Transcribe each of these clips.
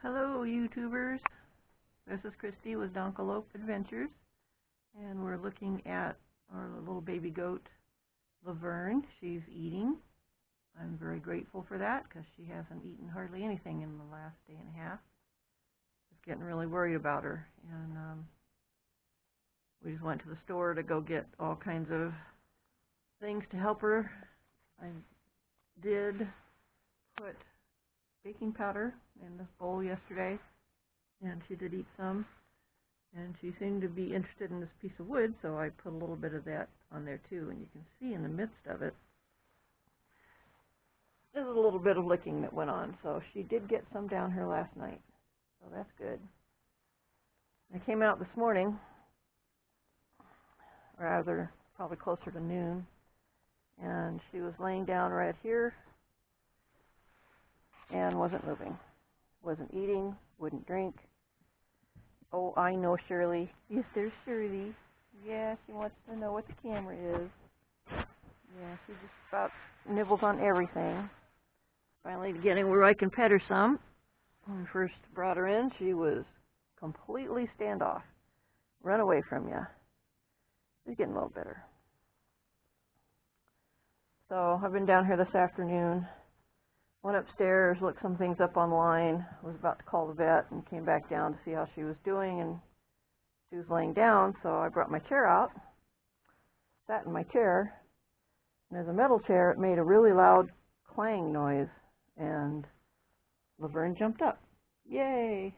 Hello YouTubers, this is Christy with Donkalope Adventures, and we're looking at our little baby goat Laverne. She's eating. I'm very grateful for that because she hasn't eaten hardly anything in the last day and a half. Just getting really worried about her, and we just went to the store to go get all kinds of things to help her. I did put baking powder in the bowl yesterday, and she did eat some, and she seemed to be interested in this piece of wood, so I put a little bit of that on there too, and you can see in the midst of it there's a little bit of licking that went on, so she did get some down here last night, so that's good. I came out this morning, or rather probably closer to noon, and she was laying down right here and wasn't moving. Wasn't eating, wouldn't drink. Oh, I know Shirley. Yes, there's Shirley. Yeah, she wants to know what the camera is. Yeah, she just about nibbles on everything. Finally getting where I can pet her some. When we first brought her in, she was completely standoff. Run away from you. She's getting a little better. So I've been down here this afternoon. Went upstairs, looked some things up online, was about to call the vet, and came back down to see how she was doing, and she was laying down, so I brought my chair out, sat in my chair, and as a metal chair, it made a really loud clang noise, and Laverne jumped up. Yay!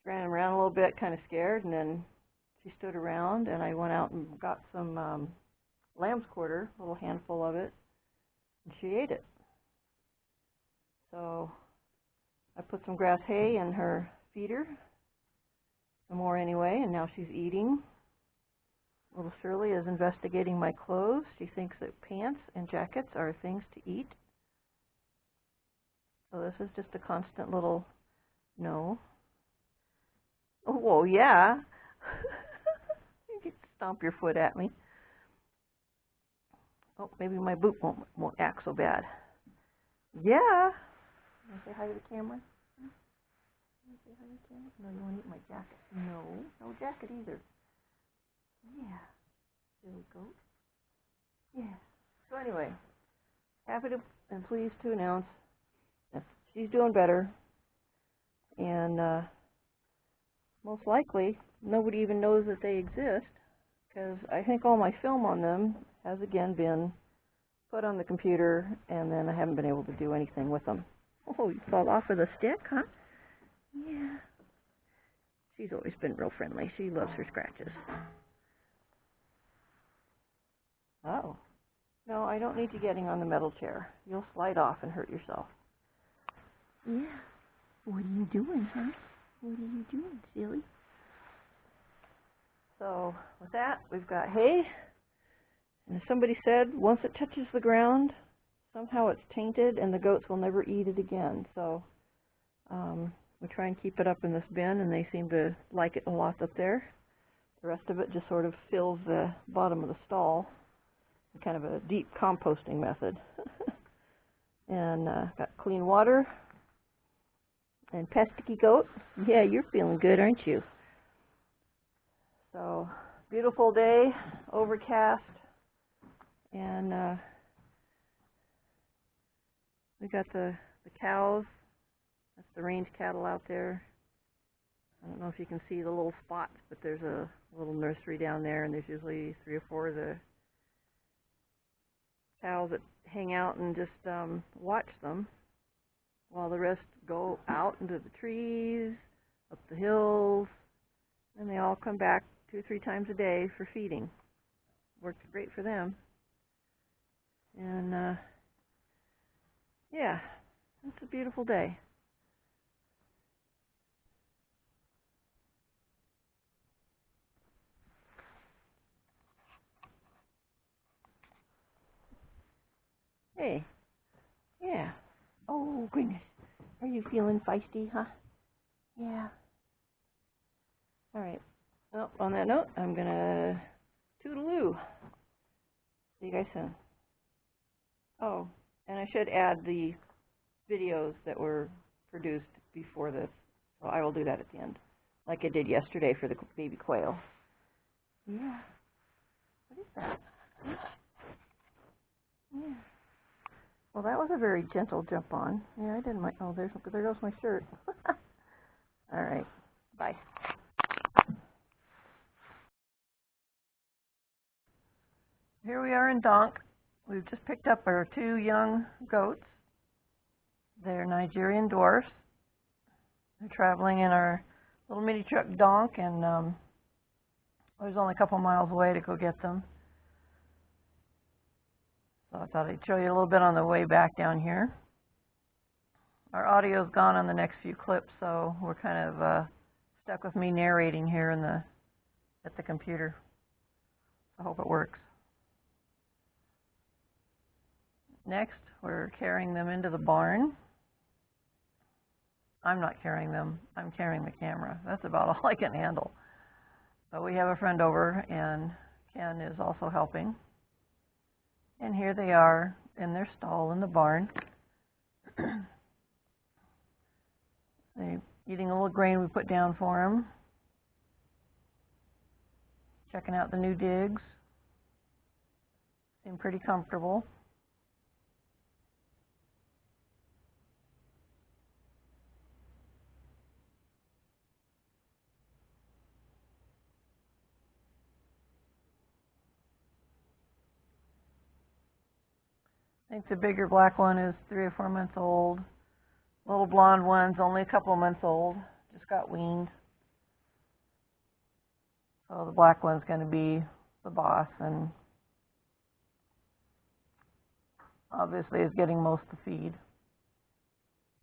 She ran around a little bit, kind of scared, and then she stood around, and I went out and got some lamb's quarter, a little handful of it, and she ate it. So I put some grass hay in her feeder, some more anyway, and now she's eating. Little Shirley is investigating my clothes. She thinks that pants and jackets are things to eat. So this is just a constant little no. Oh, well, yeah. You can stomp your foot at me. Oh, maybe my boot won't act so bad. Yeah. You want to say hi to the camera? You want to say hi to the camera? No, you want to eat my jacket. No jacket either. Yeah. Silly goat. Yeah. So anyway, happy to and pleased to announce that she's doing better. And most likely, nobody even knows that they exist, because I think all my film on them has again been put on the computer, and then I haven't been able to do anything with them. Oh, you fall off of the stick, huh? Yeah. She's always been real friendly. She loves her scratches. Oh. No, I don't need you getting on the metal chair. You'll slide off and hurt yourself. Yeah. What are you doing, huh? What are you doing, silly? So, with that, we've got hay. And somebody said, once it touches the ground, somehow it's tainted and the goats will never eat it again. So we try and keep it up in this bin, and they seem to like it a lot up there. The rest of it just sort of fills the bottom of the stall, kind of a deep composting method. And got clean water. And pesky goat, yeah, you're feeling good, aren't you? So, beautiful day, overcast, and we got the cows. That's the range cattle out there. I don't know if you can see the little spots, but there's a little nursery down there, and there's usually 3 or 4 of the cows that hang out and just watch them, while the rest go out into the trees, up the hills, and they all come back 2 or 3 times a day for feeding. Works great for them. And yeah, it's a beautiful day. Hey, yeah. Oh, goodness. Are you feeling feisty, huh? Yeah. All right. Well, on that note, I'm going to toodaloo. See you guys soon. Oh, and I should add the videos that were produced before this, so I will do that at the end, like I did yesterday for the baby quail. Yeah. What is that? Yeah. Well, that was a very gentle jump on. Yeah, I didn't mind. Oh, there goes my shirt. All right. Bye. Here we are in Donk. We've just picked up our 2 young goats. They're Nigerian dwarfs. They're traveling in our little mini truck Donk, and I was only a couple miles away to go get them. So I thought I'd show you a little bit on the way back down here. Our audio's gone on the next few clips, so we're kind of stuck with me narrating here at the computer. I hope it works. Next, we're carrying them into the barn. I'm not carrying them, I'm carrying the camera. That's about all I can handle. But we have a friend over, and Ken is also helping. And here they are in their stall in the barn. They're eating a little grain we put down for them. Checking out the new digs. Seem pretty comfortable. I think the bigger black one is 3 or 4 months old. Little blonde one's only a couple of months old. Just got weaned. So the black one's going to be the boss, and obviously is getting most of the feed.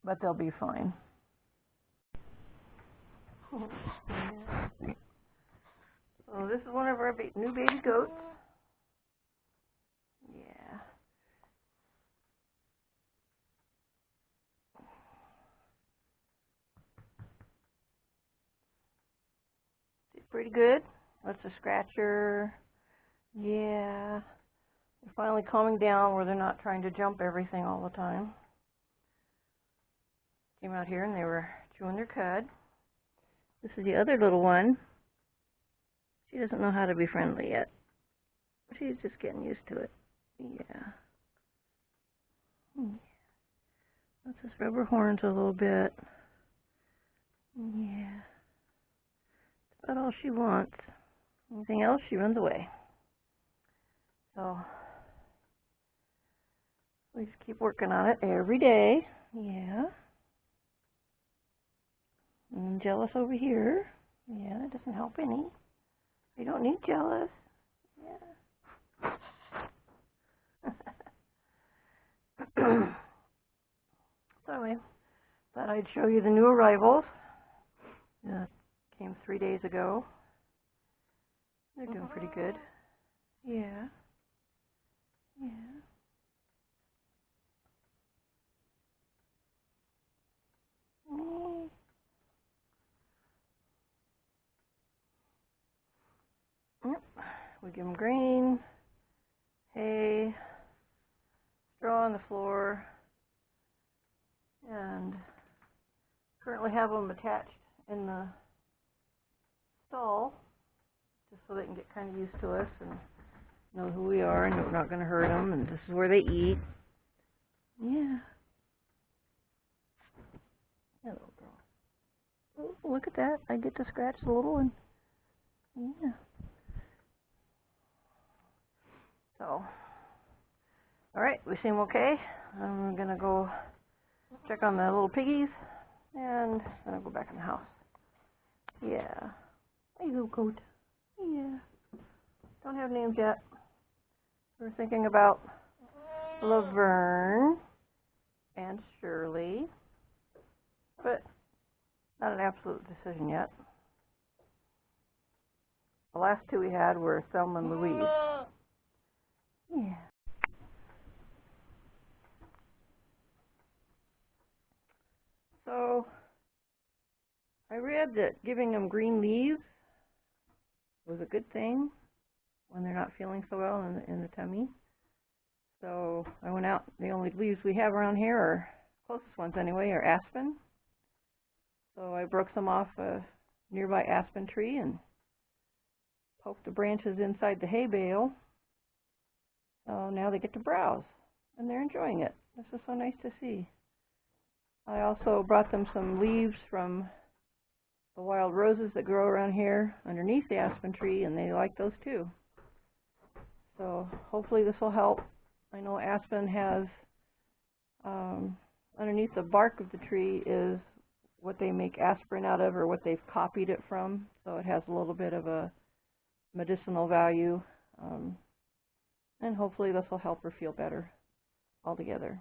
But they'll be fine. So this is one of our new baby goats. Yeah. She's pretty good. That's a scratcher. Yeah. They're finally calming down where they're not trying to jump everything all the time. Came out here and they were chewing their cud. This is the other little one. She doesn't know how to be friendly yet. She's just getting used to it. Yeah. Let's just rub her horns a little bit. Yeah. That's about all she wants. Anything else, she runs away. So we just keep working on it every day. Yeah. And jealous over here. Yeah, that doesn't help any. You don't need jealous. Yeah. So anyway, thought I'd show you the new arrivals. Came 3 days ago. They're doing pretty good. Yeah. Yeah. Yep. We give them grain, hay, straw on the floor, and currently have them attached in the stall just so they can get kind of used to us and know who we are and we're not going to hurt them, and this is where they eat. Yeah. Hello, girl. Oh, look at that. I get to scratch the little one. Yeah. So, alright, we seem okay. I'm going to go check on the little piggies, and then I'll go back in the house. Yeah. Hey, little goat. Yeah. Don't have names yet. We're thinking about Laverne and Shirley, but not an absolute decision yet. The last 2 we had were Thelma and Louise. Yeah. So, I read that giving them green leaves was a good thing when they're not feeling so well in the tummy. So I went out. The only leaves we have around here, are closest ones anyway, are aspen. So I broke some off a nearby aspen tree and poked the branches inside the hay bale. So now they get to browse, and they're enjoying it. This is so nice to see. I also brought them some leaves from the wild roses that grow around here underneath the aspen tree, and they like those too. So hopefully this will help. I know aspen has, underneath the bark of the tree is what they make aspirin out of, or what they've copied it from. So it has a little bit of a medicinal value, and hopefully this will help her feel better altogether.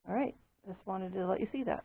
All right, just wanted to let you see that.